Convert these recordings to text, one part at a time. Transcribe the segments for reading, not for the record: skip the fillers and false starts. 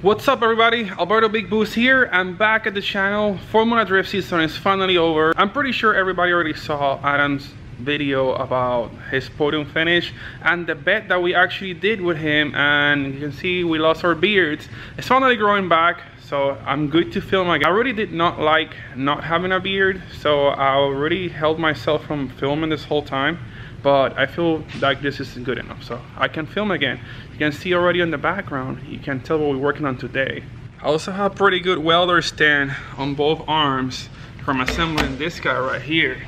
What's up everybody, Alberto Big Boost here. I'm back at the channel. Formula Drift season is finally over. I'm pretty sure everybody already saw Adam's video about his podium finish and the bet that we actually did with him, and you can see we lost our beards. It's finally growing back, so I'm good to film again. I really did not like not having a beard, so I already held myself from filming this whole time, but I feel like this isn't good enough, so I can film again. You can see already in the background, you can tell what we're working on today. I also have pretty good welder stand on both arms from assembling this guy right here.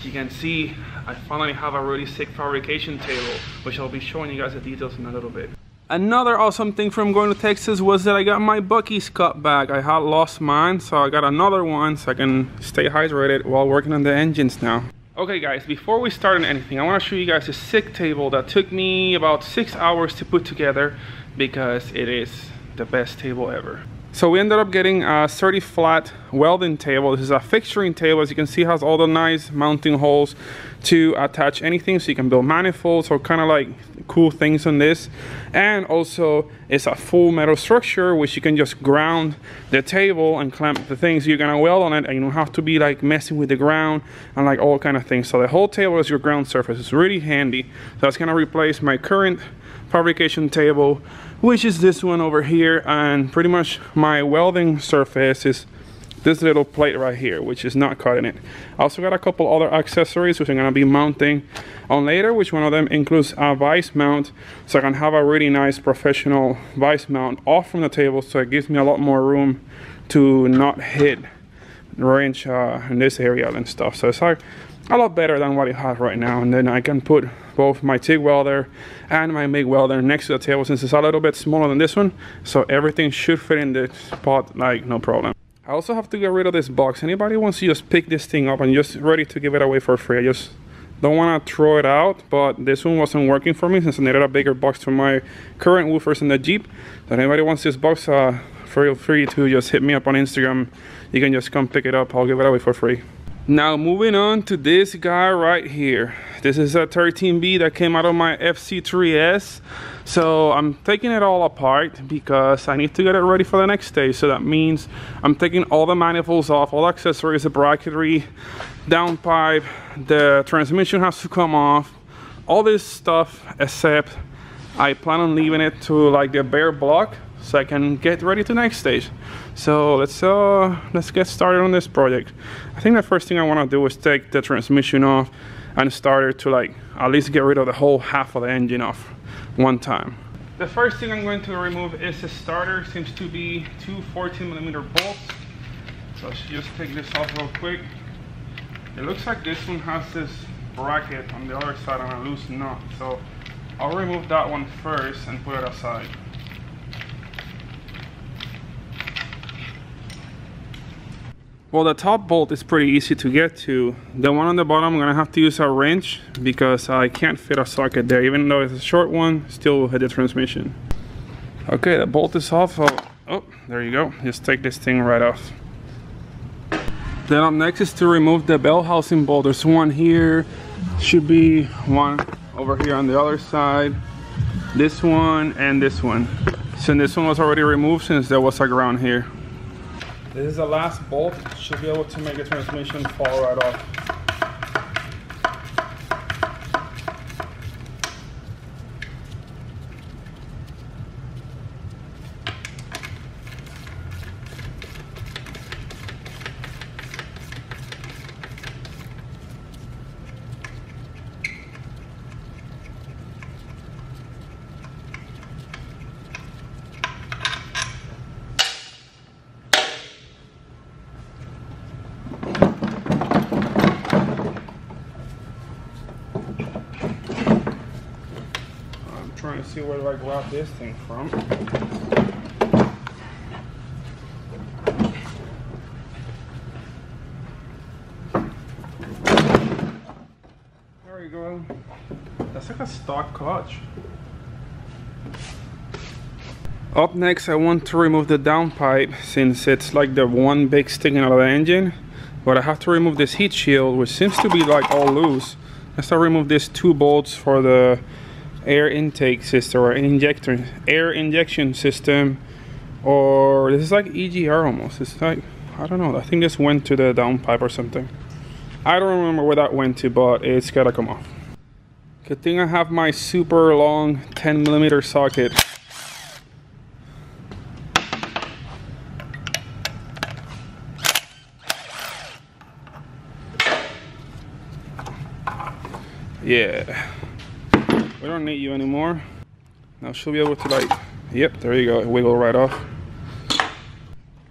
You can see I finally have a really sick fabrication table, which I'll be showing you guys the details in a little bit. Another awesome thing from going to Texas was that I got my Buc-ee's cup back. I had lost mine, so I got another one so I can stay hydrated while working on the engines now. Okay guys, before we start on anything, I want to show you guys a sick table that took me about 6 hours to put together because it is the best table ever. So we ended up getting a 30 flat welding table. This is a fixturing table. As you can see, it has all the nice mounting holes to attach anything, so you can build manifolds or kind of like cool things on this. And also it's a full metal structure which you can just ground the table and clamp the things you're gonna weld on it, and you don't have to be like messing with the ground and like all kind of things. So the whole table is your ground surface. It's really handy. So that's gonna replace my current fabrication table, which is this one over here, and pretty much my welding surface is this little plate right here, which is not cutting it. I also got a couple other accessories which I'm gonna be mounting on later, which one of them includes a vice mount, so I can have a really nice professional vice mount off from the table, so it gives me a lot more room to not hit the wrench in this area and stuff. So it's like a lot better than what it has right now, and then I can put both my TIG welder and my MIG welder next to the table, since it's a little bit smaller than this one, so everything should fit in the spot like no problem. I also have to get rid of this box. Anybody wants to just pick this thing up and just ready to give it away for free. I just don't want to throw it out, but this one wasn't working for me since I needed a bigger box for my current woofers in the Jeep. So if anybody wants this box, feel free to just hit me up on Instagram. You can just come pick it up. I'll give it away for free. Now moving on to this guy right here. This is a 13B that came out of my FC3S. So I'm taking it all apart because I need to get it ready for the next stage. So that means I'm taking all the manifolds off, all the accessories, the bracketry, downpipe, the transmission has to come off, all this stuff, except I plan on leaving it to like the bare block so I can get ready to the next stage. So let's get started on this project. I think the first thing I want to do is take the transmission off and starter to like at least get rid of the whole half of the engine off one time. The first thing I'm going to remove is the starter. Seems to be two 14mm bolts. So let's just take this off real quick. It looks like this one has this bracket on the other side and a loose nut. So I'll remove that one first and put it aside. Well, the top bolt is pretty easy to get to. The one on the bottom, I'm gonna have to use a wrench because I can't fit a socket there. Even though it's a short one, still will hit the transmission. Okay, the bolt is off. Oh, there you go. Just take this thing right off. Then up next is to remove the bell housing bolt. There's one here. Should be one over here on the other side. This one and this one. So this one was already removed since there was a ground here. This is the last bolt. Should be able to make the transmission fall right off. Trying to see where do I grab this thing from. There we go. That's like a stock clutch. Up next, I want to remove the downpipe since it's like the one big sticking out of the engine. But I have to remove this heat shield, which seems to be like all loose. Let's remove these two bolts for the air intake system or air injection system Or this is like EGR almost. It's like, I don't know, I think this went to the downpipe or something. I don't remember where that went to, but it's gotta come off. Good thing I have my super long 10mm socket. Yeah, we don't need you anymore. Now she'll be able to like, yep, there you go, wiggle right off.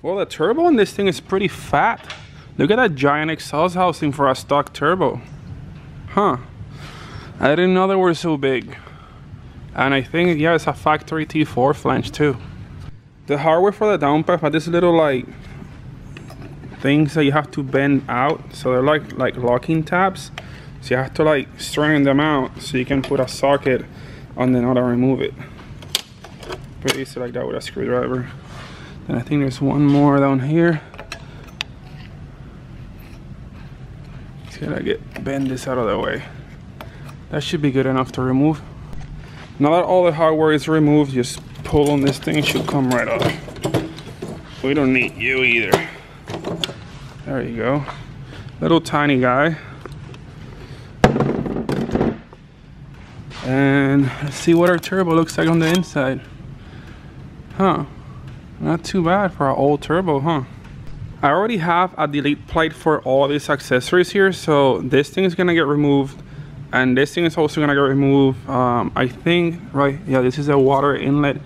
Well, the turbo on this thing is pretty fat. Look at that giant exhaust housing for a stock turbo. Huh, I didn't know they were so big. And I think, yeah, it's a factory T4 flange too. The hardware for the downpipe had this little like things that you have to bend out. So they're like locking tabs. So you have to like straighten them out so you can put a socket on the nut and remove it. Pretty easy like that with a screwdriver. And I think there's one more down here. Just gotta bend this out of the way. That should be good enough to remove. Now that all the hardware is removed, just pull on this thing, it should come right off. We don't need you either. There you go. Little tiny guy. And let's see what our turbo looks like on the inside. Huh, not too bad for our old turbo, huh? I already have a delete plate for all of these accessories here, so this thing is gonna get removed, and this thing is also gonna get removed. I think, right, yeah, this is a water inlet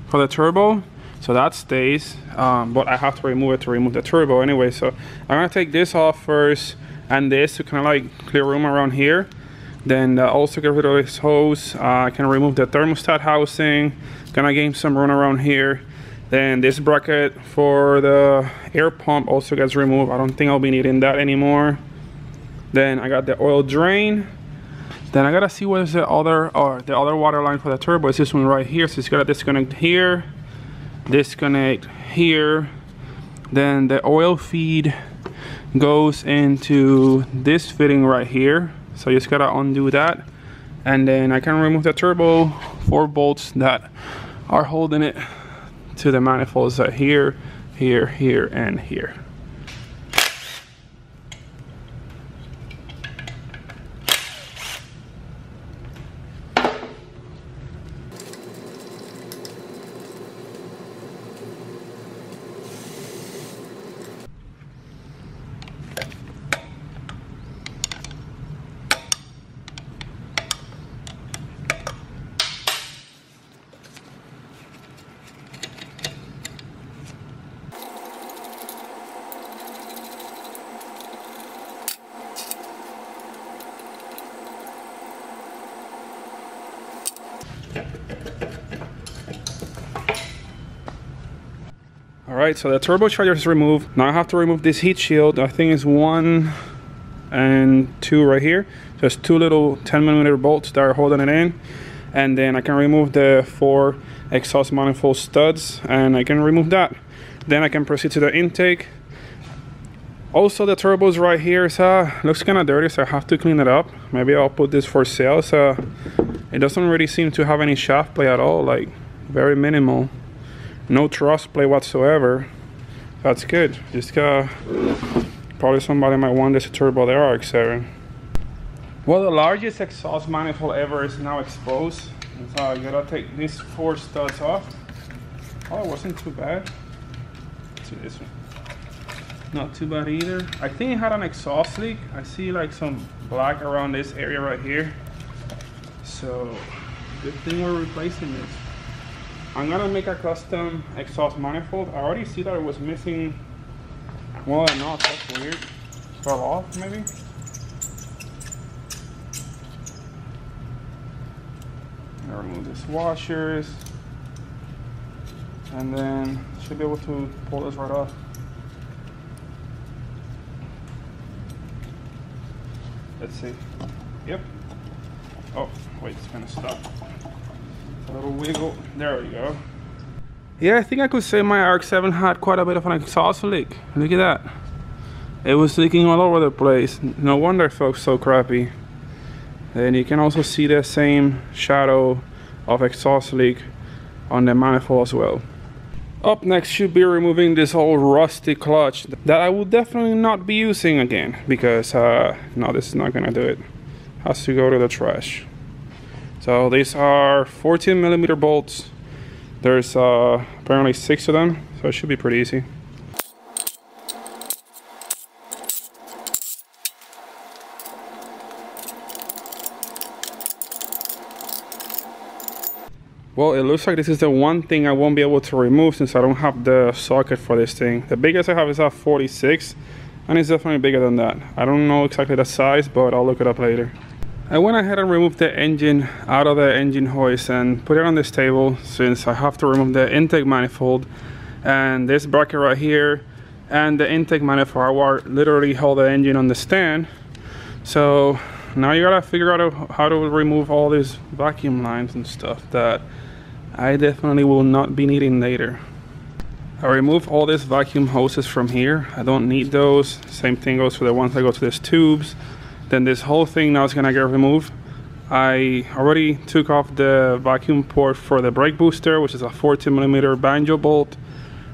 for the turbo, so that stays, but I have to remove it to remove the turbo anyway. So I'm gonna take this off first, and this to kind of like clear room around here. Then also get rid of this hose. I can remove the thermostat housing. Gonna gain some room around here. Then this bracket for the air pump also gets removed. I don't think I'll be needing that anymore. Then I got the oil drain. Then I gotta see where's the other water line for the turbo. It's this one right here. So it's gotta disconnect here, disconnect here. Then the oil feed goes into this fitting right here. So you just gotta undo that, and then I can remove the turbo 4 bolts that are holding it to the manifolds that here, here, here, and here. Alright, so the turbocharger is removed. Now I have to remove this heat shield. I think it's 1 and 2 right here. Just 2 little 10mm bolts that are holding it in. And then I can remove the 4 exhaust manifold studs, and I can remove that. Then I can proceed to the intake. Also, the turbo's right here. So looks kind of dirty, so I have to clean it up. Maybe I'll put this for sale. So it doesn't really seem to have any shaft play at all, like very minimal. No truss play whatsoever. That's good. Just probably somebody might want this turbo there, RX-7. Well, the largest exhaust manifold ever is now exposed. So I gotta take these 4 studs off. Oh, it wasn't too bad. Let's see this one. Not too bad either. I think it had an exhaust leak. I see like some black around this area right here. So good thing we're replacing this. I'm gonna make a custom exhaust manifold. I already see that it was missing. Well, no, that's weird. Fell off maybe. I'll remove these washers, and then should be able to pull this right off. Let's see. Yep. Oh, wait, it's gonna stop. A little wiggle. There we go. Yeah, I think I could say my RX-7 had quite a bit of an exhaust leak. Look at that. It was leaking all over the place. No wonder it felt so crappy. And you can also see the same shadow of exhaust leak on the manifold as well. Up next should be removing this old rusty clutch that I will definitely not be using again, because no, this is not gonna do it. Has to go to the trash. So these are 14mm bolts. There's apparently 6 of them, so it should be pretty easy. Well, it looks like this is the one thing I won't be able to remove since I don't have the socket for this thing. The biggest I have is a 46, and it's definitely bigger than that. I don't know exactly the size, but I'll look it up later. I went ahead and removed the engine out of the engine hoist and put it on this table, since I have to remove the intake manifold and this bracket right here and the intake manifold are literally hold the engine on the stand. So now you gotta figure out how to remove all these vacuum lines and stuff that I definitely will not be needing later. I removed all these vacuum hoses from here. I don't need those. Same thing goes for the ones that go to these tubes. Then this whole thing now is gonna get removed. I already took off the vacuum port for the brake booster, which is a 14mm banjo bolt.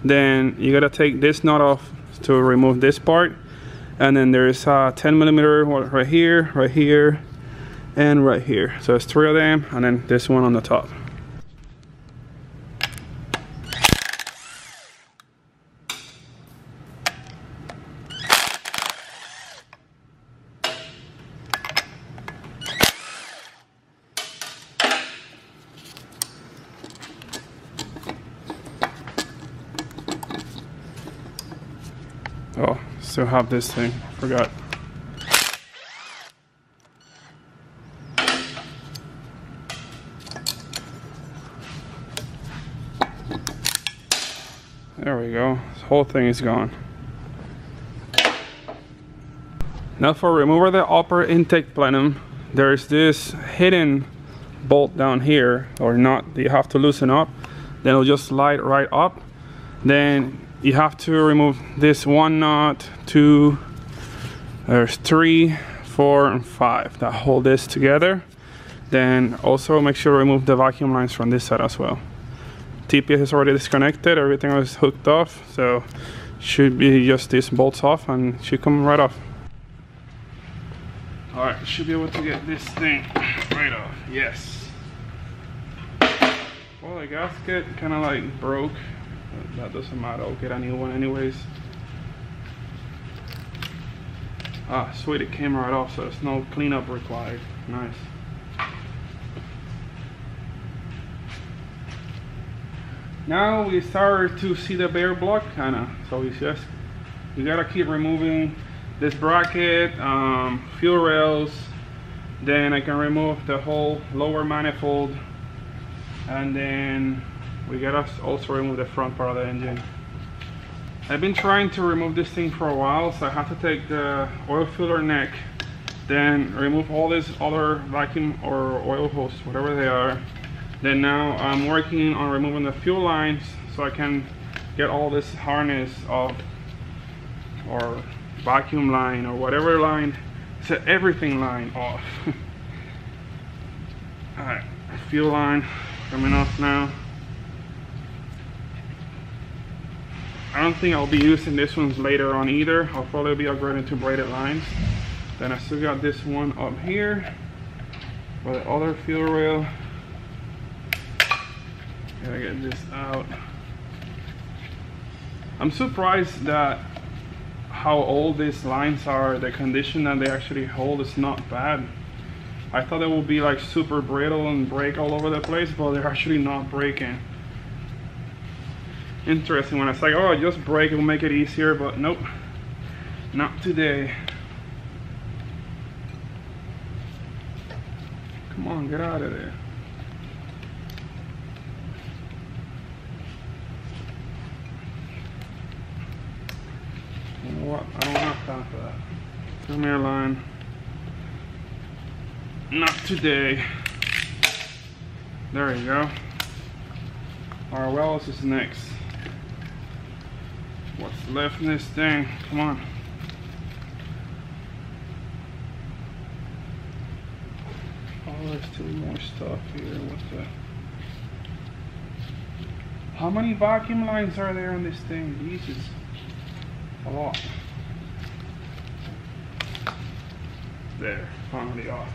Then you gotta take this nut off to remove this part. And then there's a 10mm right here, and right here. So it's 3 of them, and then this one on the top. Oh, still have this thing, forgot. There we go, this whole thing is gone. Now for remover the upper intake plenum, there's this hidden bolt down here, or nut that you have to loosen up. Then it'll just slide right up. Then you have to remove this 1 nut, 2, there's 3, 4, and 5 that hold this together. Then also make sure to remove the vacuum lines from this side as well. TPS is already disconnected, everything is hooked off, so should be just these bolts off and should come right off. Alright, should be able to get this thing right off, yes. Well, the gasket kind of like broke. That doesn't matter, I'll get a new one anyways. Ah, sweet, it came right off, so there's no cleanup required. Nice. Now we start to see the bare block kinda. So we gotta keep removing this bracket, fuel rails. Then I can remove the whole lower manifold, and then we gotta also remove the front part of the engine. I've been trying to remove this thing for a while, so I have to take the oil filler neck, then remove all these other vacuum or oil hoses, whatever they are. Then now I'm working on removing the fuel lines so I can get all this harness off, or vacuum line, or whatever line, so everything line off. Alright, fuel line coming off now. I don't think I'll be using this one later on either. I'll probably be upgrading to braided lines. Then I still got this one up here for the other fuel rail. Gotta get this out. I'm surprised that how old these lines are. The condition that they actually hold is not bad. I thought they would be like super brittle and break all over the place, but they're actually not breaking. Interesting, when I say, oh, just break, it will make it easier, but nope, not today. Come on, get out of there. You know what, I don't have time for that. Come here, line. Not today. There you go. Alright, what else is next? What's left in this thing? Come on. Oh, there's still more stuff here. What's that? How many vacuum lines are there on this thing? Jesus, a lot. There, finally off.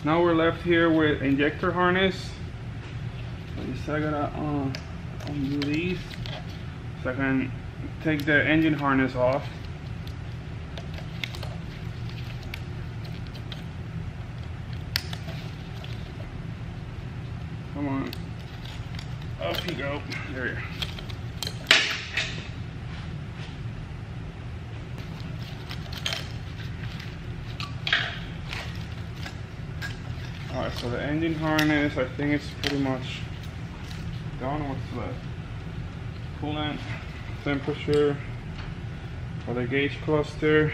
Now we're left here with injector harness. So I gotta undo these so I can take the engine harness off. Come on, up you go. There you go. Alright, so the engine harness, I think it's pretty much done. What's left? Coolant, temperature for the gauge cluster.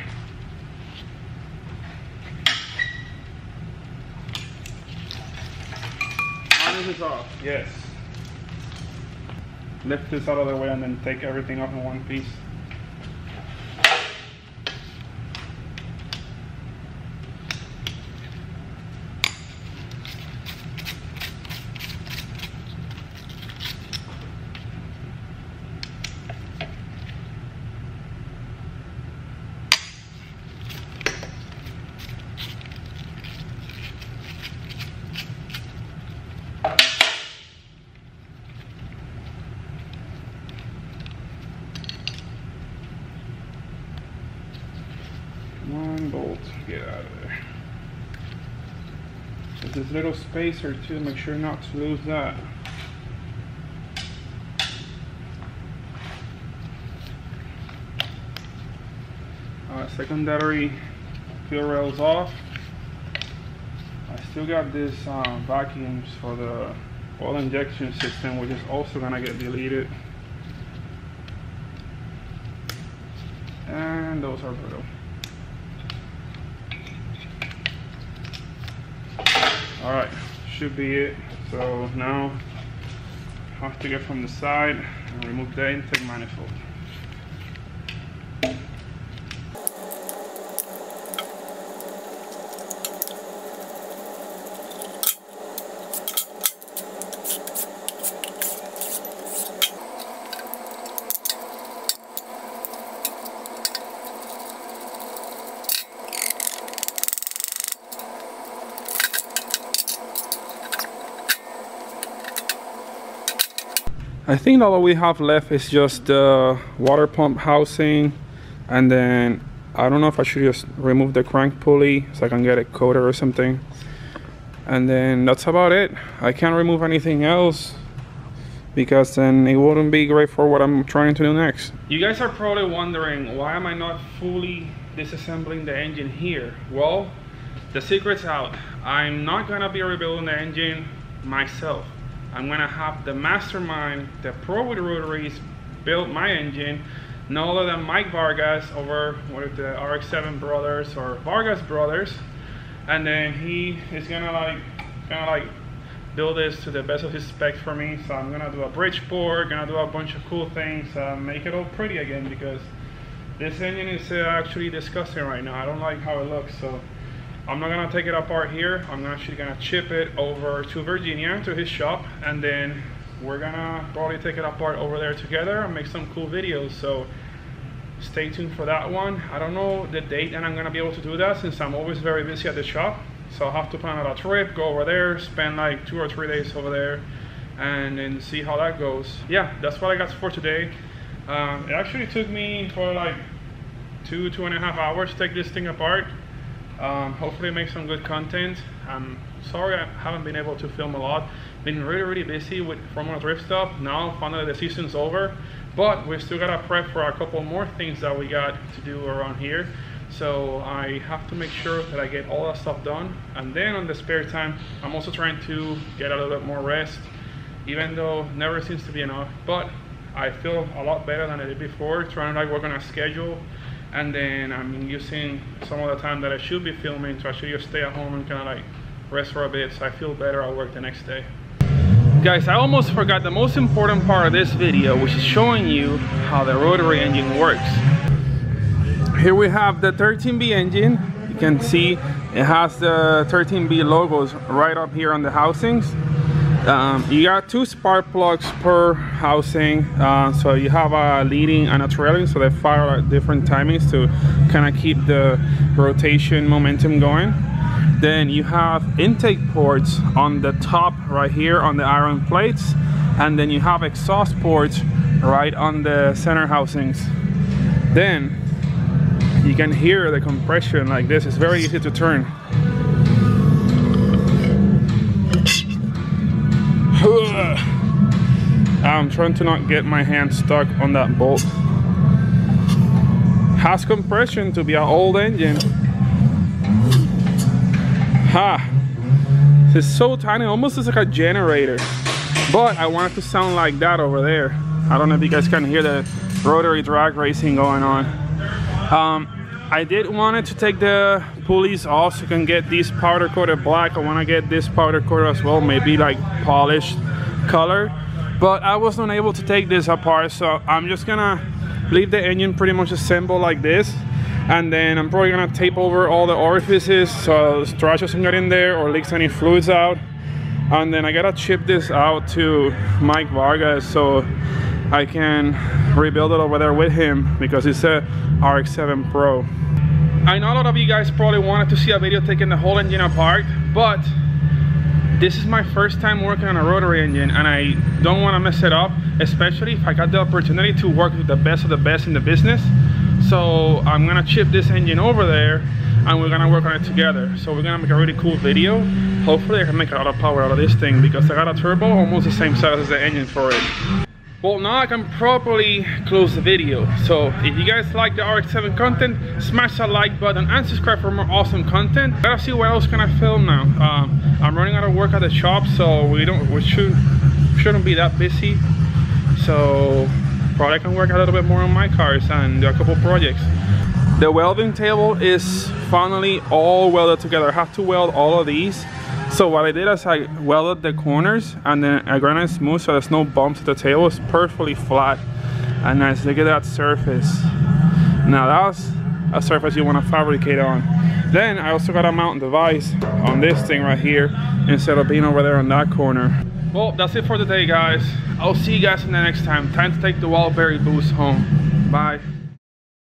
Harness is off, yes. Lift this out of the way and then take everything off in one piece. One bolt, get out of there. There's this little spacer too, make sure not to lose that. Secondary fuel rails off. I still got this vacuums for the oil injection system, which is also gonna get deleted. And those are brittle. Alright, should be it. So now I have to get from the side and remove the intake manifold. I think all we have left is just the water pump housing, and then I don't know if I should just remove the crank pulley so I can get it coated or something, and then that's about it. I can't remove anything else because then it wouldn't be great for what I'm trying to do next. You guys are probably wondering, why am I not fully disassembling the engine here? Well, the secret's out. I'm not gonna be rebuilding the engine myself. I'm gonna have the mastermind, the pro with rotaries, build my engine, no other than Mike Vargas over with the RX-7 brothers or Vargas brothers, and then he is gonna build this to the best of his specs for me. So I'm gonna do a bridge board, gonna do a bunch of cool things, make it all pretty again, because this engine is actually disgusting right now. I don't like how it looks, so I'm not gonna take it apart here. I'm actually gonna ship it over to Virginia to his shop, and then we're gonna probably take it apart over there together and make some cool videos. So stay tuned for that one. I don't know the date and I'm gonna be able to do that, since I'm always very busy at the shop. So I'll have to plan out a trip, go over there, spend like 2 or 3 days over there, and then see how that goes. Yeah, that's what I got for today. It actually took me for like 2.5 hours to take this thing apart. Hopefully make some good content. I'm sorry I haven't been able to film a lot. Been really busy with Formula Drift stuff. Now finally the season's over, but we've still got to prep for a couple more things that we got to do around here. So I have to make sure that I get all that stuff done, and then on the spare time I'm also trying to get a little bit more rest, even though never seems to be enough. But I feel a lot better than I did before, trying to work on a schedule. And then I'm using some of the time that I should be filming to actually just stay at home and kind of rest for a bit, so I feel better at work the next day. Guys, I almost forgot the most important part of this video, which is showing you how the rotary engine works. Here we have the 13B engine. You can see it has the 13B logos right up here on the housings. You got 2 spark plugs per housing, so you have a leading and a trailing, so they fire at different timings to kind of keep the rotation momentum going. Then you have intake ports on the top right here on the iron plates, and then you have exhaust ports right on the center housings. Then you can hear the compression like this. It's very easy to turn. I'm trying to not get my hand stuck on that bolt. Has compression to be an old engine. It's so tiny, almost looks like a generator. But I want it to sound like that over there. I don't know if you guys can hear the rotary drag racing going on. I did want it to take the pulleys off so you can get these powder coated black. I want to get this powder coated as well, maybe like polished color. But I was not able to take this apart, so I'm just gonna leave the engine pretty much assembled like this. And then I'm probably gonna tape over all the orifices so trash doesn't get in there or leaks any fluids out. And then I gotta ship this out to Mike Vargas so I can rebuild it over there with him because it's a RX-7 Pro. I know a lot of you guys probably wanted to see a video taking the whole engine apart, but this is my first time working on a rotary engine and I don't want to mess it up, especially if I got the opportunity to work with the best of the best in the business. So I'm gonna chip this engine over there and we're gonna work on it together. So we're gonna make a really cool video. Hopefully I can make a lot of power out of this thing because I got a turbo almost the same size as the engine for it. Well, now I can properly close the video. So if you guys like the RX-7 content, smash that like button and subscribe for more awesome content. Gotta see what else can I film now. I'm running out of work at the shop, so we shouldn't be that busy. So probably I can work a little bit more on my cars and do a couple projects. The welding table is finally all welded together. I have to weld all of these. So what I did is I welded the corners and then I ground it smooth so there's no bumps at the table. It's perfectly flat and nice. Look at that surface. Now that's a surface you want to fabricate on. Then I also got a mount device on this thing right here instead of being over there on that corner. Well, that's it for today, guys. I'll see you guys in the next time. Time to take the Wildberry boost home. Bye.